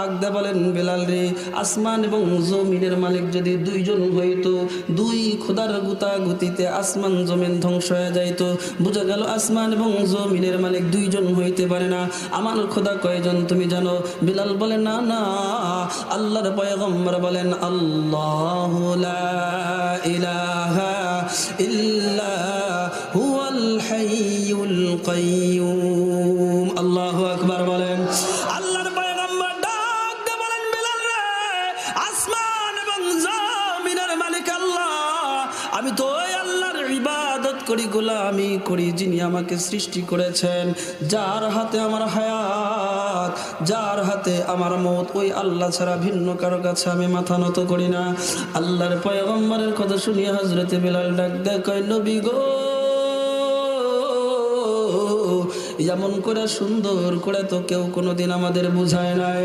আগদা বলেন বেলাল রে, আসমান এবং জমিনের মালিক যদি দুইজন হইতো, দুই খোদার গুতাগুতিতে আসমান জমিন ধ্বংস হয়ে যাইতো। বোঝা গেল আসমান এবং জমিনের মালিক দুইজন হইতে পারে না। আমার খোদা কয়জন তুমি জানো? বেলাল বলে না না, আল্লাহর পয়গম্বর বলেন আল্লাহু লা ইলাহা ইল্লা হুয়াল হাইয়ুল কাইয়্যুম। আল্লাহু আকবার বলেন। আল্লাহর পয়গম্বর ডাক দিয়ে বলেন বেলাল রে, আসমান এবং জমিনের মালিক আল্লাহ, আমি তো ওই আল্লাহর ইবাদত করি, গোলামি করি যিনি আমাকে সৃষ্টি করেছেন, যার হাতে আমার হায়াত, যার হাতে আমার মওত, ওই আল্লাহ ছাড়া ভিন্ন কারো কাছে আমি মাথা নত করি না। আল্লাহর পয়গম্বরের কথা শুনিয়ে হযরতে বেলাল ডাক দেয়, কয় নবী গো, যেমন করে সুন্দর করে তো কেউ কোনোদিন আমাদের বুঝায় নাই।